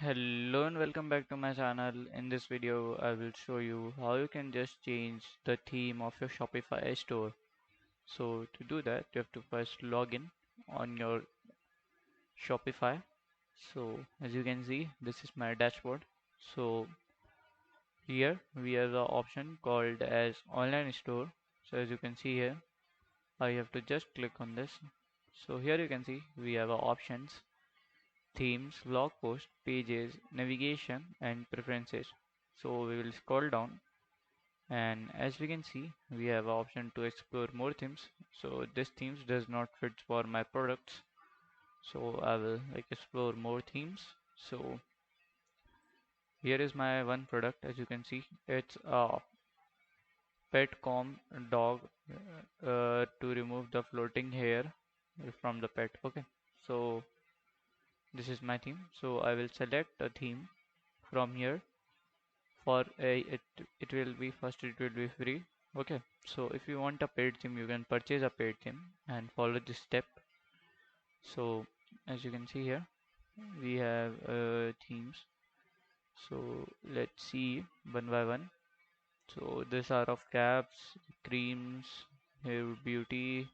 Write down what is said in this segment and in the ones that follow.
Hello and welcome back to my channel. In this video, I will show you how you can just change the theme of your Shopify store. So to do that, you have to first log in on your Shopify. So as you can see, this is my dashboard. So here we have the option called as online store. So as you can see here, I have to just click on this. So here you can see we have our options, themes, blog post, pages, navigation, and preferences. So we will scroll down, and as we can see, we have an option to explore more themes. So this themes does not fit for my products. So I will explore more themes. So here is my one product. As you can see, it's a pet comb dog to remove the floating hair from the pet. Okay, so this is my theme. So I will select a theme from here. For a it will be first, it will be free. Okay, so if you want a paid theme, you can purchase a paid theme and follow this step. So as you can see here, we have themes. So let's see one by one. So these are of caps, creams, hair beauty,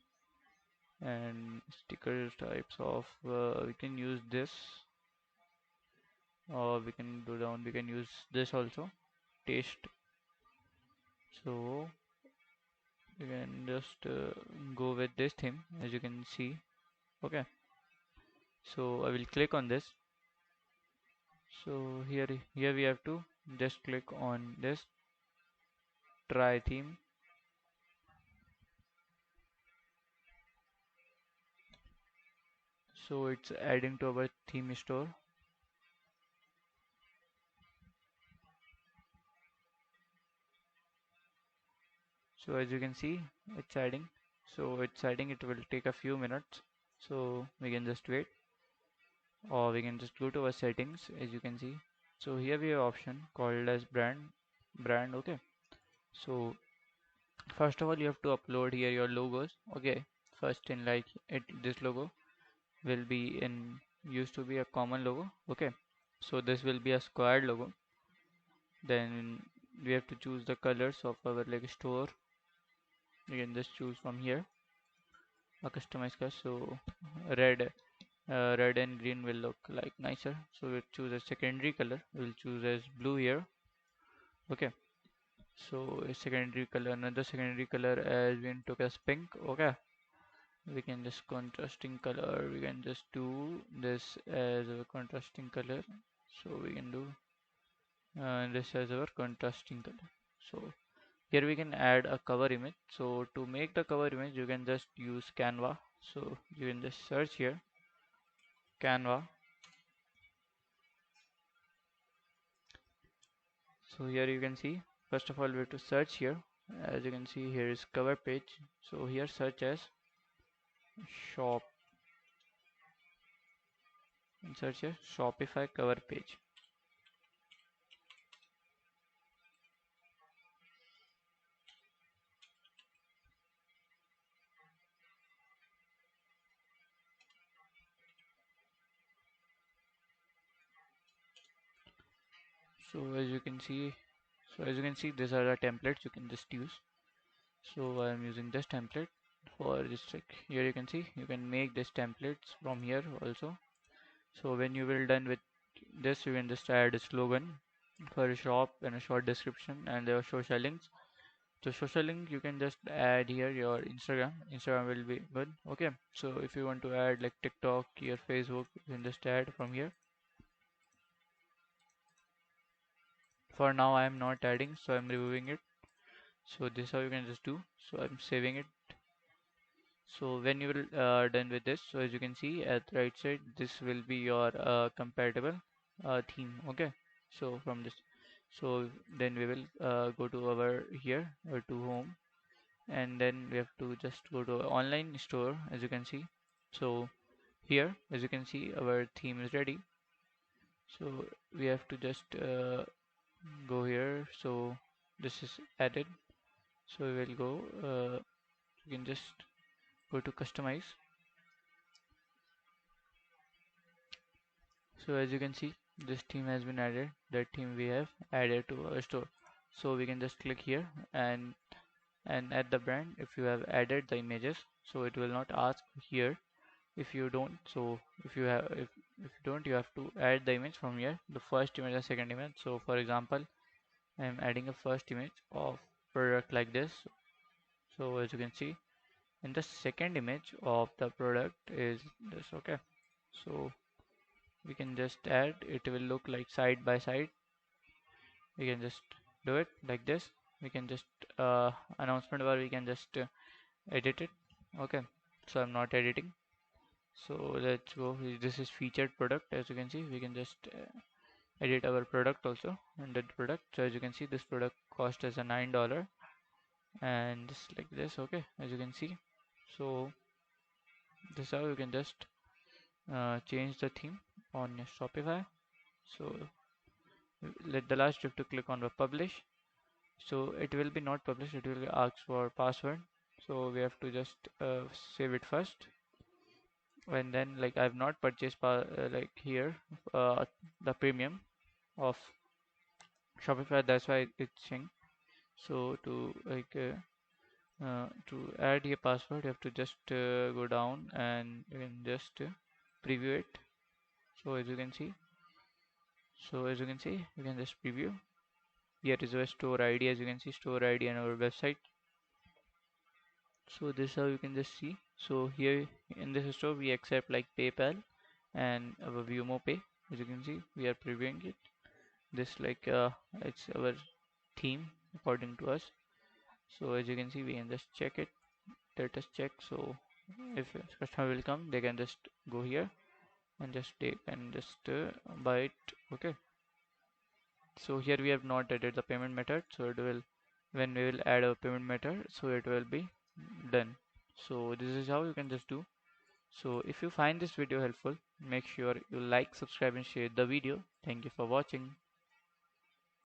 and stickers types of we can use this, or we can go down, we can use this also, taste. So you can just go with this theme, as you can see. Okay, so I will click on this. So here we have to just click on this try theme. So it's adding to our theme store. So as you can see, it's adding. So it's adding, it will take a few minutes. So we can just wait, or we can just go to our settings. As you can see, so here we have option called as brand. Okay, so first of all, you have to upload here your logos. Okay, first in like it, this logo will be in, used to be a common logo. Okay, so this will be a squared logo. Then we have to choose the colors of our like store. You can just choose from here a customized color. So red, red and green will look like nicer. So we'll choose a secondary color. We'll choose as blue here. Okay, so a secondary color, another secondary color as we took as pink. Okay, we can just contrasting color, we can just do this as a contrasting color. So we can do this as our contrasting color. So here we can add a cover image. So to make the cover image, you can just use Canva. So you can just search here Canva. So here you can see, first of all we have to search here. As you can see, here is cover page. So here search as shop, and search here Shopify cover page. So as you can see, these are the templates you can just use. So I am using this template for this trick. Here you can see, you can make this templates from here also. So when you will done with this, you can just add a slogan for a shop and a short description and their social links. So social link you can just add here your Instagram will be good. Okay, so if you want to add like TikTok, your Facebook, you can just add from here. For now I am not adding, so I'm removing it. So this is how you can just do. So I'm saving it. So when you will done with this, so as you can see at the right side, this will be your compatible theme. Okay, so from this, so then we will go to our here to home, and then we have to just go to online store. As you can see, so here as you can see our theme is ready. So we have to just go here. So this is added. So we will go. You can just go to customize. So as you can see, this theme has been added, that theme we have added to our store. So we can just click here and add the brand if you have added the images. So it will not ask here if you don't. So if you don't, you have to add the image from here, the first image and second image. So for example, I am adding a first image of product like this. So as you can see, and the second image of the product is this. Okay, so we can just add, it will look like side by side. We can just do it like this. We can just announcement bar, we can just edit it. Okay, so I'm not editing. So let's go. This is featured product. As you can see, we can just edit our product also under the product. So as you can see, this product cost us a $9 and just like this. Okay, as you can see. So this is how you can just change the theme on your Shopify. So let the last you have to click on the publish. So it will be not published, it will ask for password. So we have to just save it first, and then like I've not purchased like here the premium of Shopify, that's why it's saying. So to add your password, you have to just go down and you can just preview it. So as you can see, you can just preview. Here is our store ID. As you can see, store ID and our website. So this is how you can just see. So here in this store we accept like PayPal and our Venmo Pay. As you can see, we are previewing it. This like it's our theme according to us. So as you can see, we can just check it. Let us check. So if a customer will come, they can just go here and just take and just buy it. Okay. So here we have not added the payment method. So it will, when we will add a payment method, so it will be done. So this is how you can just do. So if you find this video helpful, make sure you like, subscribe and share the video. Thank you for watching.